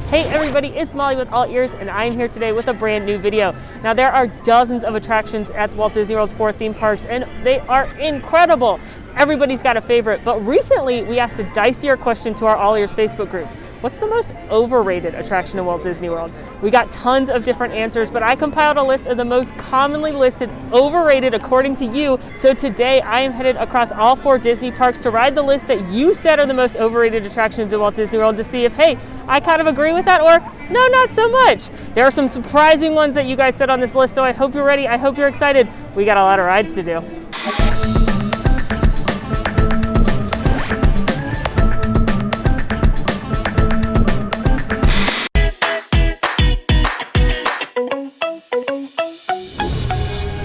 Hey everybody, it's Molly with AllEars, and I'm here today with a brand new video. Now there are dozens of attractions at Walt Disney World's 4 theme parks, and they are incredible. Everybody's got a favorite, but recently we asked a dicier question to our AllEars Facebook group. What's the most overrated attraction in Walt Disney World? We got tons of different answers, but I compiled a list of the most commonly listed overrated according to you. So today I am headed across all 4 Disney parks to ride the list that you said are the most overrated attractions in Walt Disney World to see if, hey, I kind of agree with that, or no, not so much. There are some surprising ones that you guys said on this list, so I hope you're ready. I hope you're excited. We got a lot of rides to do.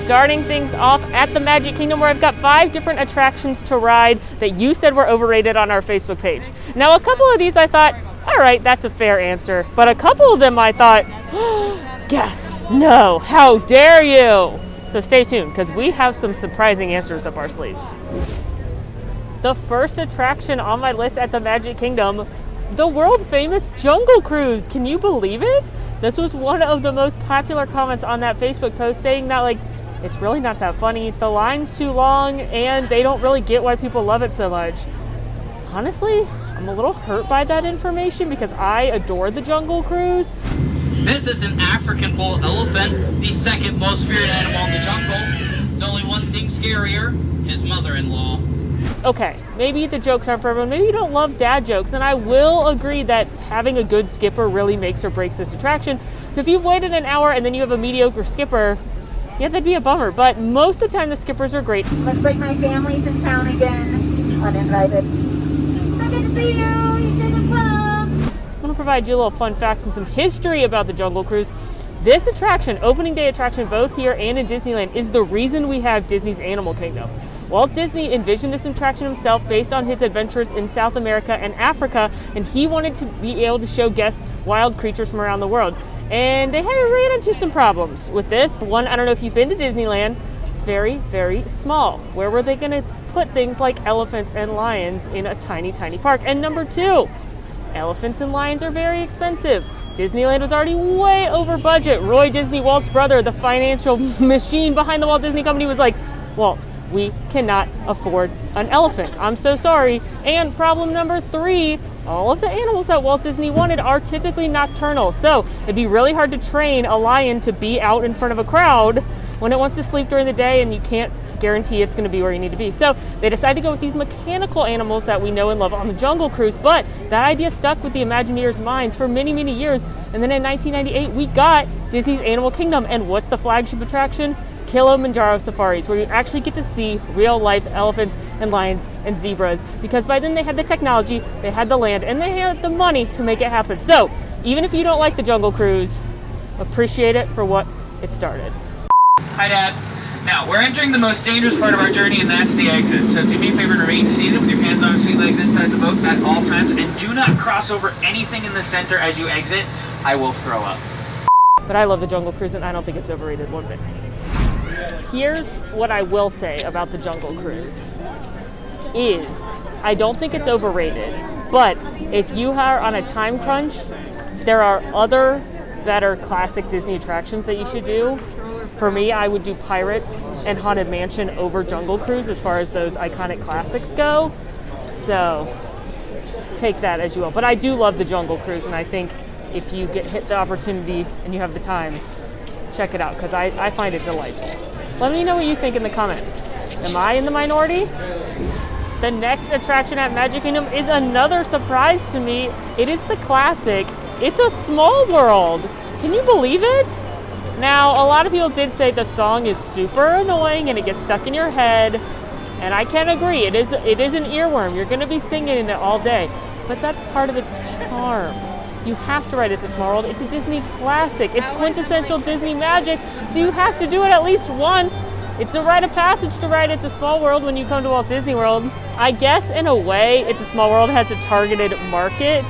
Starting things off at the Magic Kingdom, where I've got 5 different attractions to ride that you said were overrated on our Facebook page. Now, a couple of these I thought, all right, that's a fair answer. But a couple of them I thought, gasp, no, how dare you? So stay tuned, because we have some surprising answers up our sleeves. The first attraction on my list at the Magic Kingdom, the world famous Jungle Cruise. Can you believe it? This was one of the most popular comments on that Facebook post, saying that, like, it's really not that funny, the line's too long, and they don't really get why people love it so much. Honestly, I'm a little hurt by that information because I adore the Jungle Cruise. This is an African bull elephant, the second most feared animal in the jungle. There's only one thing scarier, his mother-in-law. Okay, maybe the jokes aren't for everyone. Maybe you don't love dad jokes, and I will agree that having a good skipper really makes or breaks this attraction. So if you've waited an hour and then you have a mediocre skipper, yeah, that'd be a bummer, but most of the time the skippers are great. Looks like my family's in town again, uninvited. So good to see you, you should have come. I want to provide you a little fun facts and some history about the Jungle Cruise. This attraction, opening day attraction, both here and in Disneyland, is the reason we have Disney's Animal Kingdom. Walt Disney envisioned this attraction himself based on his adventures in South America and Africa, and he wanted to be able to show guests wild creatures from around the world. And they ran into some problems with this. One, I don't know if you've been to Disneyland, it's very, very small. Where were they gonna put things like elephants and lions in a tiny, tiny park? And number 2, elephants and lions are very expensive. Disneyland was already way over budget. Roy Disney, Walt's brother, the financial machine behind the Walt Disney Company, was like, Walt, we cannot afford an elephant. I'm so sorry. And problem number 3, all of the animals that Walt Disney wanted are typically nocturnal. So it'd be really hard to train a lion to be out in front of a crowd when it wants to sleep during the day, and you can't guarantee it's going to be where you need to be. So they decided to go with these mechanical animals that we know and love on the Jungle Cruise, but that idea stuck with the Imagineers' minds for many, many years. And then in 1998, we got Disney's Animal Kingdom. And what's the flagship attraction? Kilimanjaro safaris, where you actually get to see real life elephants and lions and zebras, because by then they had the technology, they had the land, and they had the money to make it happen. So even if you don't like the Jungle Cruise, appreciate it for what it started. Hi, Dad. Now, we're entering the most dangerous part of our journey, and that's the exit. So do me a favor and remain seated with your hands on your seat legs inside the boat at all times, and do not cross over anything in the center as you exit. I will throw up. But I love the Jungle Cruise, and I don't think it's overrated one bit. Here's what I will say about the Jungle Cruise is I don't think it's overrated, but if you are on a time crunch, there are other better classic Disney attractions that you should do. For me, I would do Pirates and Haunted Mansion over Jungle Cruise as far as those iconic classics go. So take that as you will. But I do love the Jungle Cruise, and I think if you hit the opportunity and you have the time, check it out, because I find it delightful. Let me know what you think in the comments. Am I in the minority? The next attraction at Magic Kingdom is another surprise to me. It is the classic, It's a Small World. Can you believe it? Now, a lot of people did say the song is super annoying and it gets stuck in your head, and I can agree, it is an earworm. You're gonna be singing it all day, but that's part of its charm. You have to ride It's a Small World. It's a Disney classic. It's quintessential Disney magic, so you have to do it at least once. It's a rite of passage to ride It's a Small World when you come to Walt Disney World. I guess in a way, It's a Small World has a targeted market.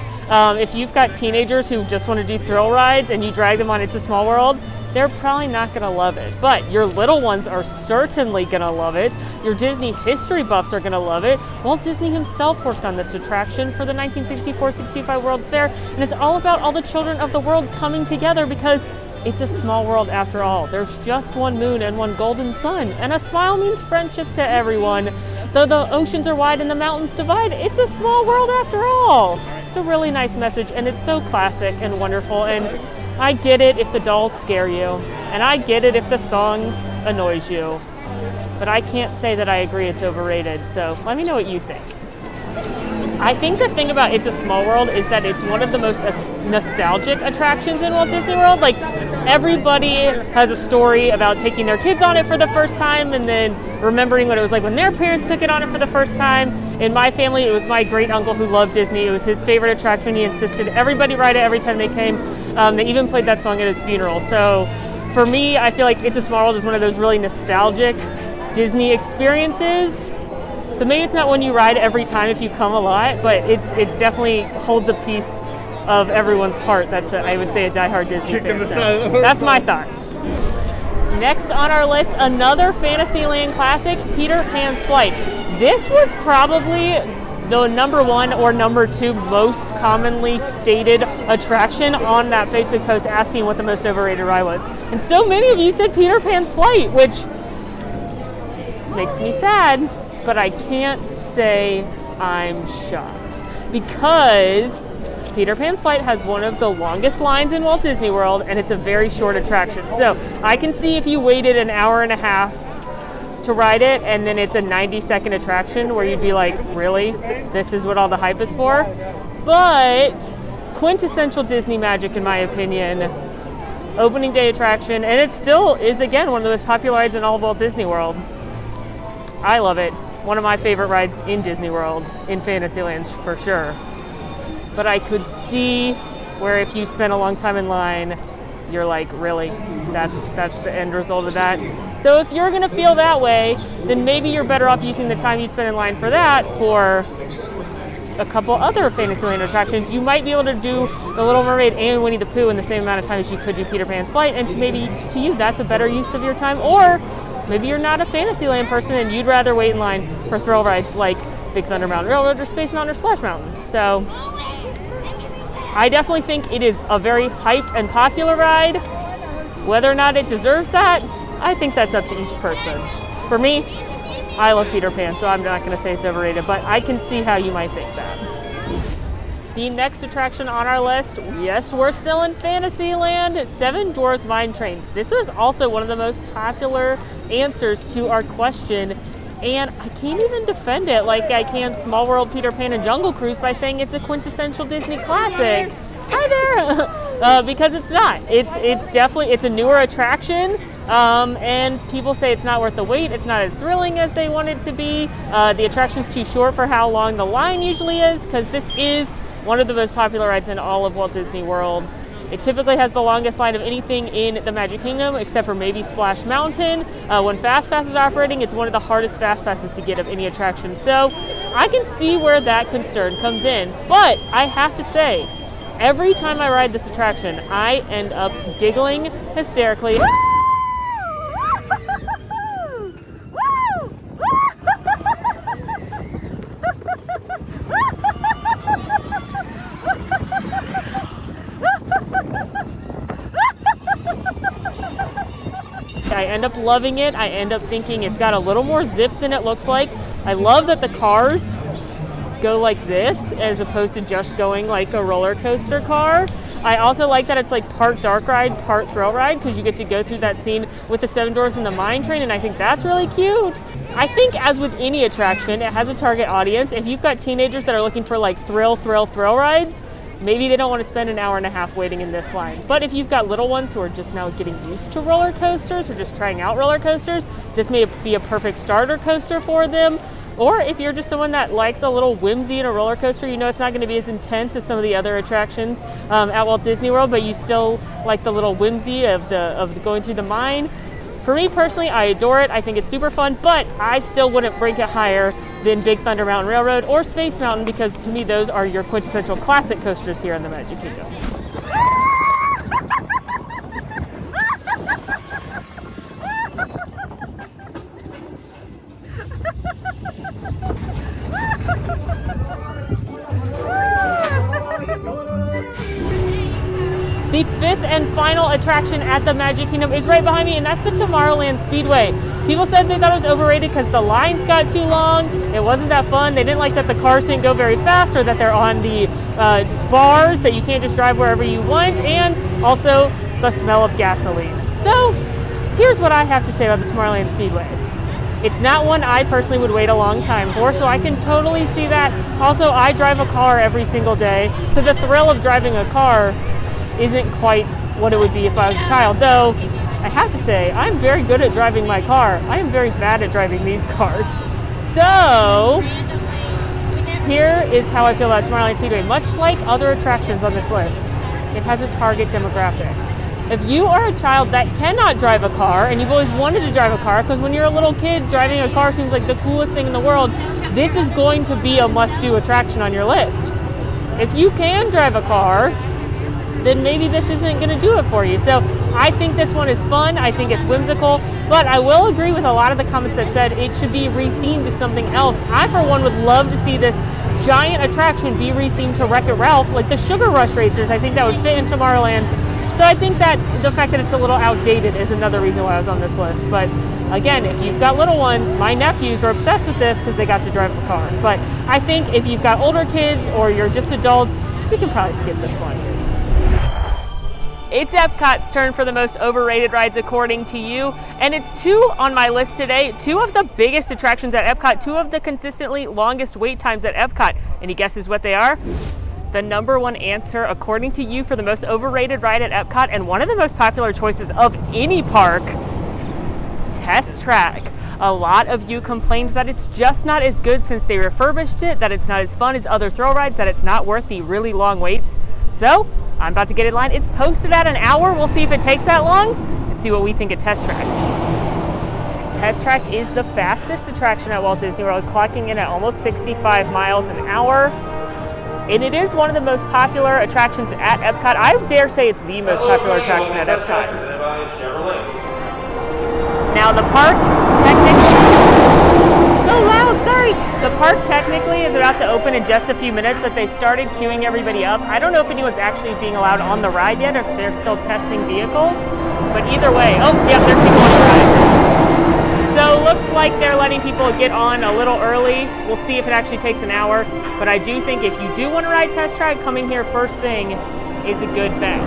If you've got teenagers who just want to do thrill rides and you drag them on It's a Small World, they're probably not gonna love it. But your little ones are certainly gonna love it. Your Disney history buffs are gonna love it. Walt Disney himself worked on this attraction for the 1964-65 World's Fair, and it's all about all the children of the world coming together because it's a small world after all. There's just one moon and one golden sun, and a smile means friendship to everyone. Though the oceans are wide and the mountains divide, it's a small world after all. It's a really nice message, and it's so classic and wonderful, and I get it if the dolls scare you, and I get it if the song annoys you, but I can't say that I agree it's overrated, so let me know what you think. I think the thing about It's a Small World is that it's one of the most nostalgic attractions in Walt Disney World. Like, everybody has a story about taking their kids on it for the first time and then remembering what it was like when their parents took it on it for the first time. In my family, it was my great uncle who loved Disney. It was his favorite attraction. He insisted everybody ride it every time they came. They even played that song at his funeral. So for me, I feel like It's a Small World is one of those really nostalgic Disney experiences. So maybe it's not one you ride every time if you come a lot, but it's definitely holds a piece of everyone's heart. That's I would say a diehard Disney fan. So that's my thoughts. Next on our list, another Fantasyland classic, Peter Pan's Flight. This was probably the number one or number two most commonly stated attraction on that Facebook post asking what the most overrated ride was. And so many of you said Peter Pan's Flight, which makes me sad. But I can't say I'm shocked because Peter Pan's Flight has one of the longest lines in Walt Disney World, and it's a very short attraction. So I can see if you waited an hour and a half to ride it and then it's a 90-second attraction where you'd be like, really? This is what all the hype is for? But quintessential Disney magic, in my opinion. Opening day attraction, and it still is, again, one of the most popular rides in all of Walt Disney World. I love it. One of my favorite rides in Disney World, in Fantasyland for sure. But I could see where if you spent a long time in line, you're like, really? That's the end result of that? So if you're gonna feel that way, then maybe you're better off using the time you'd spend in line for that for a couple other Fantasyland attractions. You might be able to do The Little Mermaid and Winnie the Pooh in the same amount of time as you could do Peter Pan's Flight, and maybe to you that's a better use of your time. Or maybe you're not a Fantasyland person and you'd rather wait in line for thrill rides like Big Thunder Mountain Railroad or Space Mountain or Splash Mountain. So I definitely think it is a very hyped and popular ride. Whether or not it deserves that, I think that's up to each person. For me, I love Peter Pan, so I'm not going to say it's overrated, but I can see how you might think that. The next attraction on our list, yes, we're still in Fantasyland, Seven Dwarfs Mine Train. This was also one of the most popular answers to our question, and I can't even defend it like I can Small World, Peter Pan, and Jungle Cruise by saying it's a quintessential Disney classic. Hi there! Because it's not. It's definitely, it's a newer attraction, and people say it's not worth the wait. It's not as thrilling as they want it to be. The attraction's too short for how long the line usually is, because this is one of the most popular rides in all of Walt Disney World. It typically has the longest line of anything in the Magic Kingdom, except for maybe Splash Mountain. When Fast Pass is operating, it's one of the hardest Fast Passes to get of any attraction. So I can see where that concern comes in. But I have to say, every time I ride this attraction, I end up giggling hysterically. I end up loving it. I end up thinking it's got a little more zip than it looks like. I love that the cars go like this as opposed to just going like a roller coaster car. I also like that it's like part dark ride, part thrill ride, because you get to go through that scene with the Seven Dwarfs and the mine train, and I think that's really cute. I think as with any attraction, it has a target audience. If you've got teenagers that are looking for like thrill rides, maybe they don't want to spend an hour and a half waiting in this line. But if you've got little ones who are just now getting used to roller coasters or just trying out roller coasters, this may be a perfect starter coaster for them. Or if you're just someone that likes a little whimsy in a roller coaster, you know it's not going to be as intense as some of the other attractions at Walt Disney World, but you still like the little whimsy of the going through the mine. For me personally, I adore it. I think it's super fun, but I still wouldn't rank it higher than Big Thunder Mountain Railroad or Space Mountain, because to me those are your quintessential classic coasters here in the Magic Kingdom. The fifth and final attraction at the Magic Kingdom is right behind me, and that's the Tomorrowland Speedway. People said they thought it was overrated because the lines got too long. It wasn't that fun. They didn't like that the cars didn't go very fast, or that they're on the bars, that you can't just drive wherever you want, and also the smell of gasoline. So here's what I have to say about the Tomorrowland Speedway. It's not one I personally would wait a long time for, so I can totally see that. Also, I drive a car every single day, so the thrill of driving a car isn't quite what it would be if I was a child, though I have to say I'm very good at driving my car. I am very bad at driving these cars. So here is how I feel about Tomorrowland Speedway. Much like other attractions on this list, it has a target demographic. If you are a child that cannot drive a car and you've always wanted to drive a car, because when you're a little kid, driving a car seems like the coolest thing in the world, this is going to be a must-do attraction on your list. If you can drive a car, then maybe this isn't going to do it for you. So I think this one is fun. I think it's whimsical, but I will agree with a lot of the comments that said it should be rethemed to something else. I, for one, would love to see this giant attraction be rethemed to Wreck-It Ralph, like the Sugar Rush Racers. I think that would fit in Tomorrowland. So I think that the fact that it's a little outdated is another reason why I was on this list. But again, if you've got little ones, my nephews are obsessed with this because they got to drive a car. But I think if you've got older kids or you're just adults, you can probably skip this one. It's Epcot's turn for the most overrated rides according to you, and it's two on my list today. Two of the biggest attractions at Epcot, two of the consistently longest wait times at Epcot. Any guesses what they are? The number one answer according to you for the most overrated ride at Epcot, and one of the most popular choices of any park, Test Track. A lot of you complained that it's just not as good since they refurbished it, that it's not as fun as other thrill rides, that it's not worth the really long waits. So I'm about to get in line. It's posted at an hour. We'll see if it takes that long and see what we think at Test Track. Test Track is the fastest attraction at Walt Disney World, clocking in at almost 65 miles an hour. And it is one of the most popular attractions at Epcot. I dare say it's the most popular attraction at Epcot. Now the park The park technically is about to open in just a few minutes, but they started queuing everybody up. I don't know if anyone's actually being allowed on the ride yet, or if they're still testing vehicles. But either way, oh, yep, there's people on the ride. So looks like they're letting people get on a little early. We'll see if it actually takes an hour. But I do think if you do want to ride Test Track, coming here first thing is a good bet.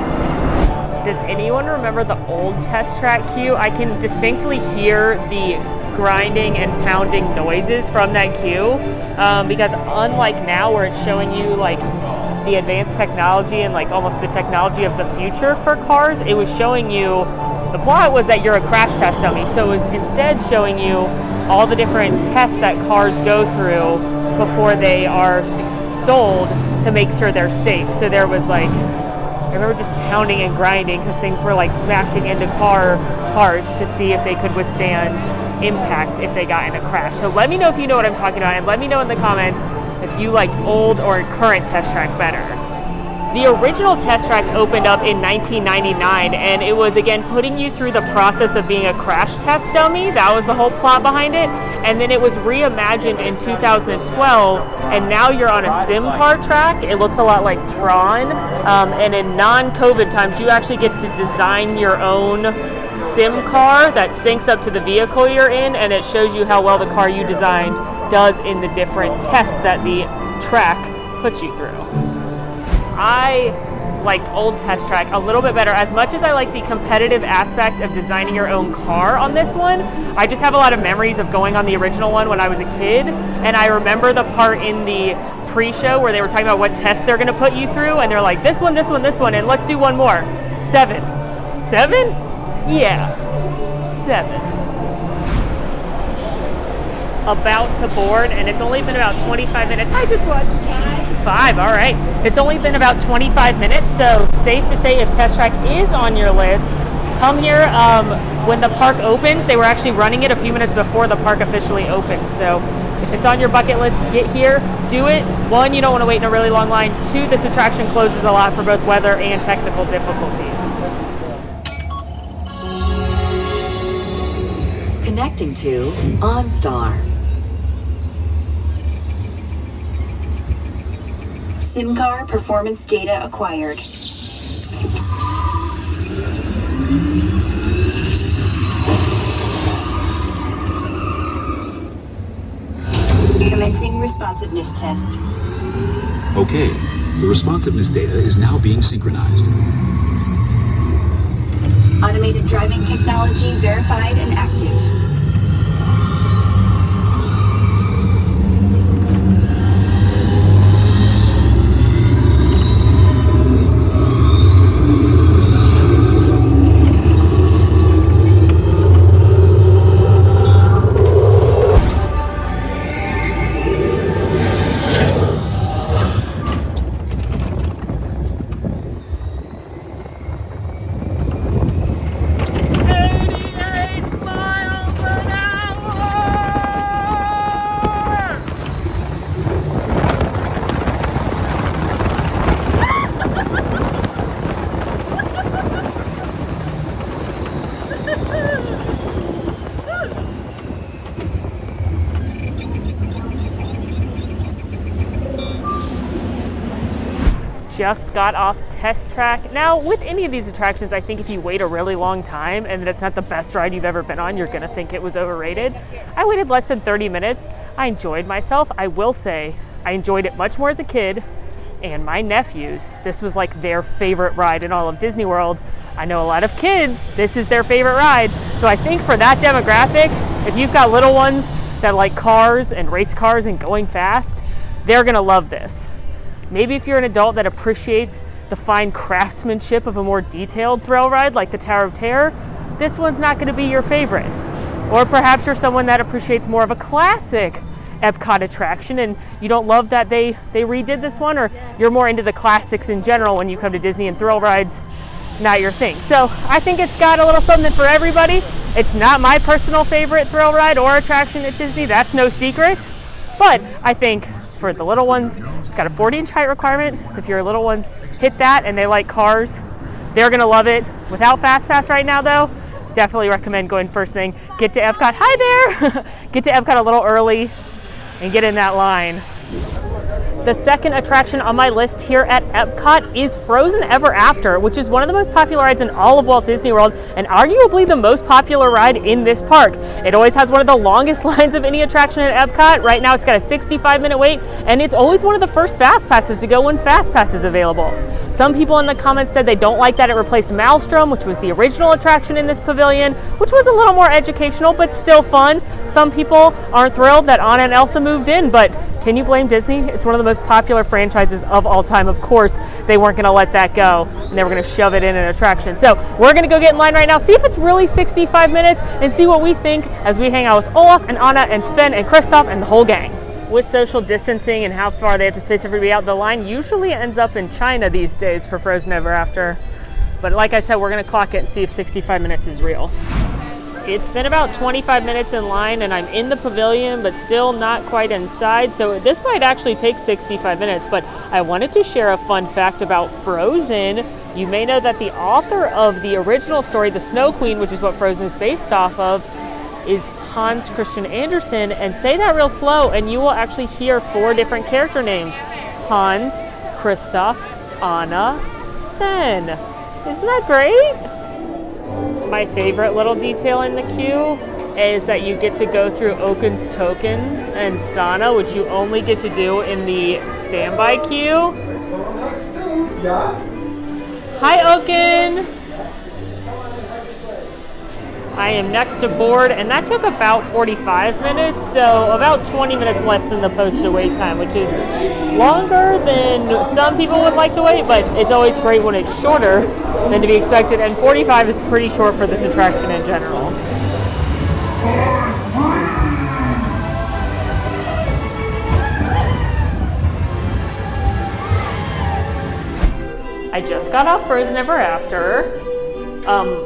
Does anyone remember the old Test Track queue? I can distinctly hear the grinding and pounding noises from that queue, because unlike now where it's showing you like the advanced technology and like almost the technology of the future for cars, it was showing you, the plot was that you're a crash test dummy, so it was instead showing you all the different tests that cars go through before they are sold to make sure they're safe. So there was like, I remember just pounding and grinding because things were like smashing into car parts to see if they could withstand impact if they got in a crash. So let me know if you know what I'm talking about, and let me know in the comments if you like old or current Test Track better. The original Test Track opened up in 1999, and it was again putting you through the process of being a crash test dummy. That was the whole plot behind it. And then it was reimagined in 2012, and now you're on a sim car track. It looks a lot like Tron, and in non-COVID times, you actually get to design your own sim car that syncs up to the vehicle you're in, and it shows you how well the car you designed does in the different tests that the track puts you through. I liked old Test Track a little bit better. As much as I like the competitive aspect of designing your own car on this one, I just have a lot of memories of going on the original one when I was a kid, and I remember the part in the pre-show where they were talking about what tests they're going to put you through, and they're like, this one, and let's do one more. 7? Yeah, 7. About to board, and it's only been about 25 minutes. I just watched 5, all right. It's only been about 25 minutes, so safe to say if Test Track is on your list, come here when the park opens. They were actually running it a few minutes before the park officially opened, so if it's on your bucket list, get here, do it. 1, you don't want to wait in a really long line. 2, this attraction closes a lot for both weather and technical difficulties. Connecting to OnStar. SIM car performance data acquired. Commencing responsiveness test. Okay, the responsiveness data is now being synchronized. Automated driving technology verified and active. Just got off test track. Now, with any of these attractions, I think if you wait a really long time and it's not the best ride you've ever been on, you're gonna think it was overrated. I waited less than 30 minutes. I enjoyed myself. I will say, I enjoyed it much more as a kid, and my nephews, this was like their favorite ride in all of Disney World. I know a lot of kids, this is their favorite ride. So I think for that demographic, if you've got little ones that like cars and race cars and going fast, they're gonna love this. Maybe if you're an adult that appreciates the fine craftsmanship of a more detailed thrill ride like the Tower of Terror, this one's not going to be your favorite. Or perhaps you're someone that appreciates more of a classic Epcot attraction and you don't love that they redid this one, or you're more into the classics in general when you come to Disney and thrill rides, not your thing. So I think it's got a little something for everybody. It's not my personal favorite thrill ride or attraction at Disney, that's no secret, but I think for the little ones, it's got a 40-inch height requirement, so if your little ones hit that and they like cars, they're gonna love it. Without Fast Pass right now though, definitely recommend going first thing. Get to Epcot, hi there! Get to Epcot a little early and get in that line. The second attraction on my list here at Epcot is Frozen Ever After, which is one of the most popular rides in all of Walt Disney World and arguably the most popular ride in this park. It always has one of the longest lines of any attraction at Epcot. Right now it's got a 65-minute wait, and it's always one of the first Fast Passes to go when Fast Pass is available. Some people in the comments said they don't like that it replaced Maelstrom, which was the original attraction in this pavilion, which was a little more educational but still fun. Some people aren't thrilled that Anna and Elsa moved in, but can you blame Disney? It's one of the most popular franchises of all time. Of course, they weren't gonna let that go, and they were gonna shove it in an attraction. So we're gonna go get in line right now, see if it's really 65 minutes, and see what we think as we hang out with Olaf and Anna and Sven and Kristoff and the whole gang. With social distancing and how far they have to space everybody out, the line usually ends up in China these days for Frozen Ever After. But like I said, we're gonna clock it and see if 65 minutes is real. It's been about 25 minutes in line and I'm in the pavilion, but still not quite inside. So this might actually take 65 minutes, but I wanted to share a fun fact about Frozen. You may know that the author of the original story, The Snow Queen, which is what Frozen is based off of, is Hans Christian Andersen. And say that real slow and you will actually hear 4 different character names: Hans, Kristoff, Anna, Sven. Isn't that great? My favorite little detail in the queue is that you get to go through Oaken's tokens and Sana, which you only get to do in the standby queue. Hi, Oaken! I am next to board, and that took about 45 minutes, so about 20 minutes less than the posted wait time, which is longer than some people would like to wait, but it's always great when it's shorter than to be expected, and 45 is pretty short for this attraction in general. I just got off Frozen Ever After.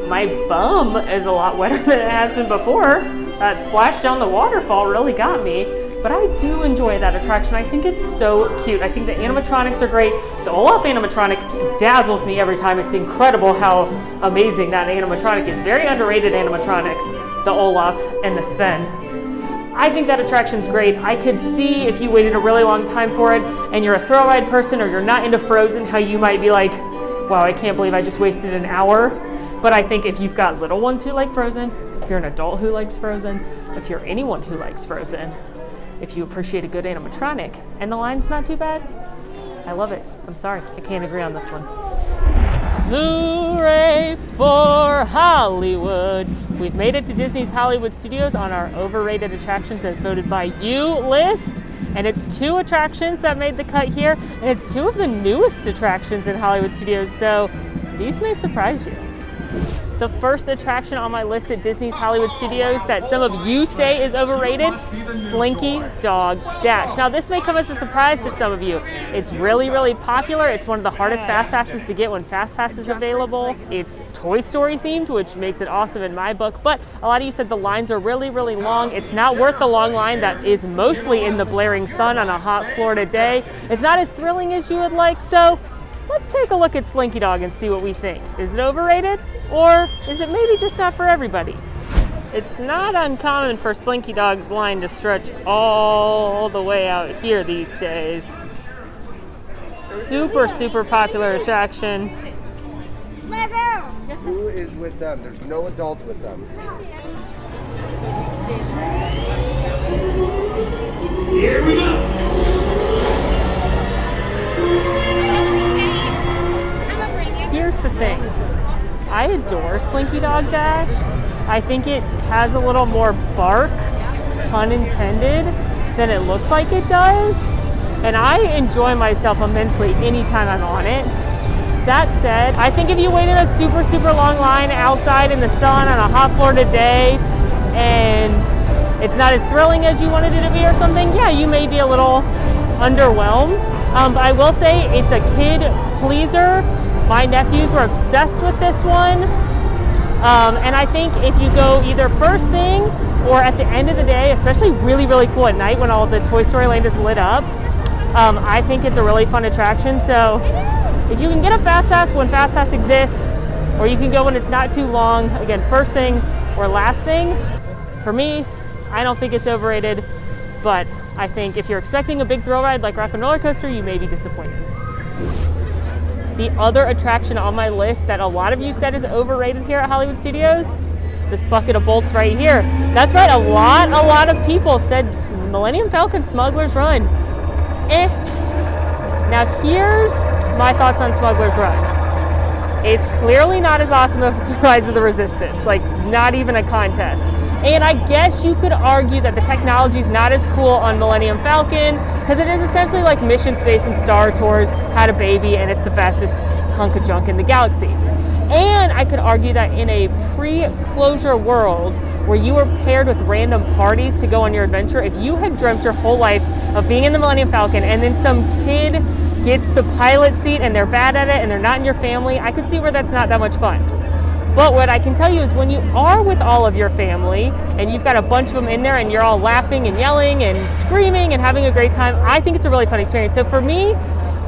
My bum is a lot wetter than it has been before. That splash down the waterfall really got me, but I do enjoy that attraction. I think it's so cute. I think the animatronics are great. The Olaf animatronic dazzles me every time. It's incredible how amazing that animatronic is. Very underrated animatronics, the Olaf and the Sven. I think that attraction's great. I could see if you waited a really long time for it and you're a thrill ride person or you're not into Frozen, how you might be like, wow, I can't believe I just wasted an hour. But I think if you've got little ones who like Frozen, if you're an adult who likes Frozen, if you're anyone who likes Frozen, if you appreciate a good animatronic. And the line's not too bad. I love it. I'm sorry, I can't agree on this one. Blu-ray for Hollywood. We've made it to Disney's Hollywood Studios on our overrated attractions as voted by you list. And it's 2 attractions that made the cut here, and it's 2 of the newest attractions in Hollywood Studios, so these may surprise you. The first attraction on my list at Disney's Hollywood Studios that some of you say is overrated, Slinky Dog Dash. Now this may come as a surprise to some of you. It's really, really popular. It's one of the hardest Fast Passes to get when Fast Pass is available. It's Toy Story themed, which makes it awesome in my book, but a lot of you said the lines are really, really long. It's not worth the long line that is mostly in the blaring sun on a hot Florida day. It's not as thrilling as you would like, so let's take a look at Slinky Dog and see what we think. Is it overrated? Or is it maybe just not for everybody? It's not uncommon for Slinky Dog's line to stretch all the way out here these days. Super, super popular attraction. Who is with them? There's no adults with them. Here we go. Here's the thing. I adore Slinky Dog Dash. I think it has a little more bark, pun intended, than it looks like it does. And I enjoy myself immensely anytime I'm on it. That said, I think if you waited a super, super long line outside in the sun on a hot Florida day and it's not as thrilling as you wanted it to be or something, yeah, you may be a little underwhelmed. But I will say it's a kid pleaser. My nephews were obsessed with this one. And I think if you go either first thing or at the end of the day, especially really, really cool at night when all the Toy Story Land is lit up, I think it's a really fun attraction. So if you can get a Fast Pass when Fast Pass exists, or you can go when it's not too long, again, first thing or last thing, for me, I don't think it's overrated, but I think if you're expecting a big thrill ride like Rock and Roller Coaster, you may be disappointed. The other attraction on my list that a lot of you said is overrated here at Hollywood Studios, this bucket of bolts right here. That's right, a lot of people said Millennium Falcon Smugglers Run. Now here's my thoughts on Smugglers Run. It's clearly not as awesome as Rise of the Resistance, like not even a contest. And I guess you could argue that the technology is not as cool on Millennium Falcon because it is essentially like Mission Space and Star Tours had a baby and it's the fastest hunk of junk in the galaxy. And I could argue that in a pre-closure world where you were paired with random parties to go on your adventure, if you had dreamt your whole life of being in the Millennium Falcon and then some kid gets the pilot seat and they're bad at it and they're not in your family, I could see where that's not that much fun. But what I can tell you is when you are with all of your family and you've got a bunch of them in there and you're all laughing and yelling and screaming and having a great time, I think it's a really fun experience. So for me,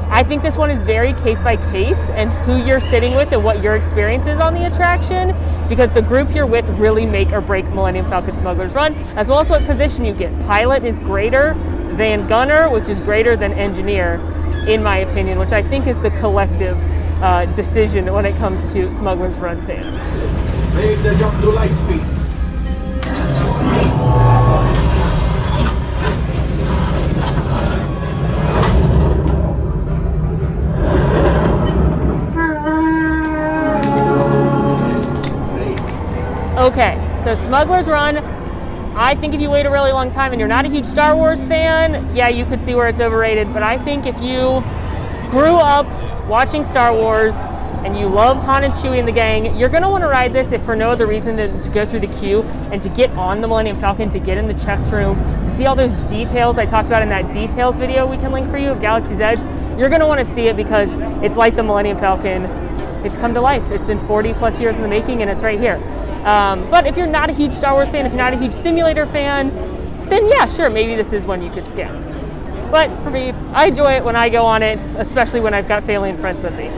I think this one is very case by case and who you're sitting with and what your experience is on the attraction, because the group you're with really make or break Millennium Falcon Smugglers Run, as well as what position you get. Pilot is greater than gunner, which is greater than engineer, in my opinion, which I think is the collective decision when it comes to Smugglers Run fans. Make the jump to light speed. Okay, so Smugglers Run, I think if you wait a really long time and you're not a huge Star Wars fan, yeah, you could see where it's overrated, but I think if you grew up watching Star Wars and you love Han and Chewie and the gang, you're going to want to ride this if for no other reason to go through the queue and to get on the Millennium Falcon, to get in the chest room, to see all those details I talked about in that details video we can link for you of Galaxy's Edge. You're going to want to see it because it's like the Millennium Falcon. It's come to life. It's been 40 plus years in the making and it's right here. But if you're not a huge Star Wars fan, if you're not a huge simulator fan, then yeah, sure, maybe this is one you could skip. But for me, I enjoy it when I go on it, especially when I've got family and friends with me.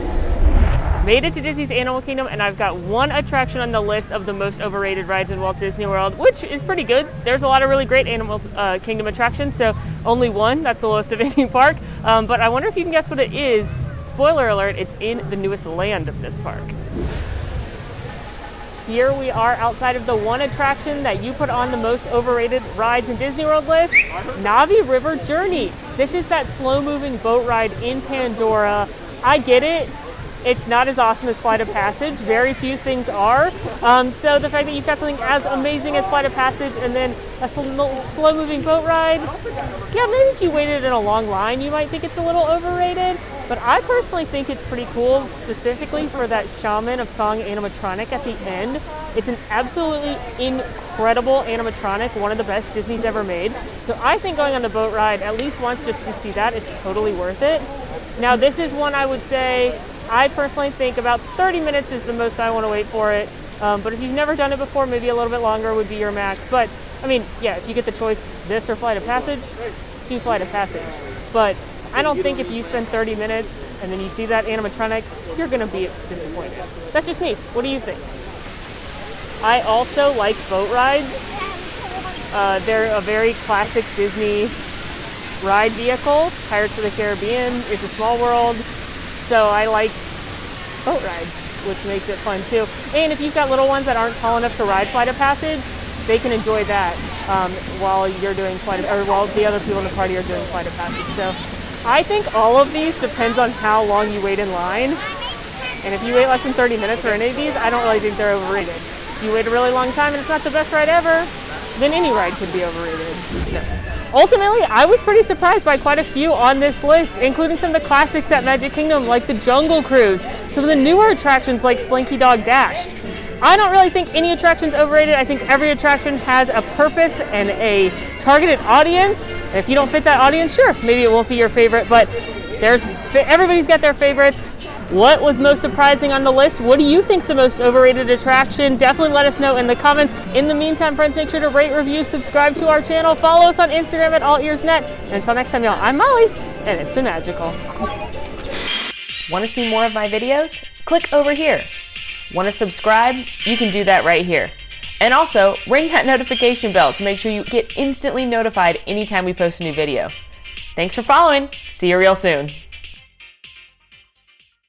Made it to Disney's Animal Kingdom, and I've got one attraction on the list of the most overrated rides in Walt Disney World, which is pretty good. There's a lot of really great Animal Kingdom attractions, so only one, that's the lowest of any park. But I wonder if you can guess what it is. Spoiler alert, it's in the newest land of this park. here we are outside of the one attraction that you put on the most overrated rides in Disney World list, Navi River Journey. This is that slow-moving boat ride in Pandora. I get it. It's not as awesome as Flight of Passage. Very few things are. So the fact that you've got something as amazing as Flight of Passage and then a slow-moving boat ride, yeah, maybe if you waited in a long line, you might think it's a little overrated. But I personally think it's pretty cool, specifically for that Shaman of Song animatronic at the end. It's an absolutely incredible animatronic, one of the best Disney's ever made. So I think going on the boat ride at least once just to see that is totally worth it. Now this is one I would say, I personally think about 30 minutes is the most I want to wait for it. But if you've never done it before, maybe a little bit longer would be your max. But I mean, yeah, if you get the choice, this or Flight of Passage, do Flight of Passage. But I don't think if you spend 30 minutes and then you see that animatronic, you're gonna be disappointed. That's just me. What do you think? I also like boat rides. They're a very classic Disney ride vehicle. Pirates of the Caribbean, It's a Small World. So I like boat rides, which makes it fun too. And if you've got little ones that aren't tall enough to ride Flight of Passage, they can enjoy that while you're doing while the other people in the party are doing Flight of Passage. So I think all of these depends on how long you wait in line. And if you wait less than 30 minutes for any of these, I don't really think they're overrated. If you wait a really long time and it's not the best ride ever, then any ride could be overrated. So, ultimately, I was pretty surprised by quite a few on this list, including some of the classics at Magic Kingdom, like the Jungle Cruise, some of the newer attractions like Slinky Dog Dash. I don't really think any attraction's overrated. I think every attraction has a purpose and a targeted audience. And if you don't fit that audience, sure, maybe it won't be your favorite, but everybody's got their favorites. What was most surprising on the list? What do you think's the most overrated attraction? Definitely let us know in the comments. In the meantime, friends, make sure to rate, review, subscribe to our channel, follow us on Instagram at AllEars.net. And until next time, y'all, I'm Molly, and it's been magical. Want to see more of my videos? Click over here. Want to subscribe? You can do that right here. And also, ring that notification bell to make sure you get instantly notified anytime we post a new video. Thanks for following. See you real soon.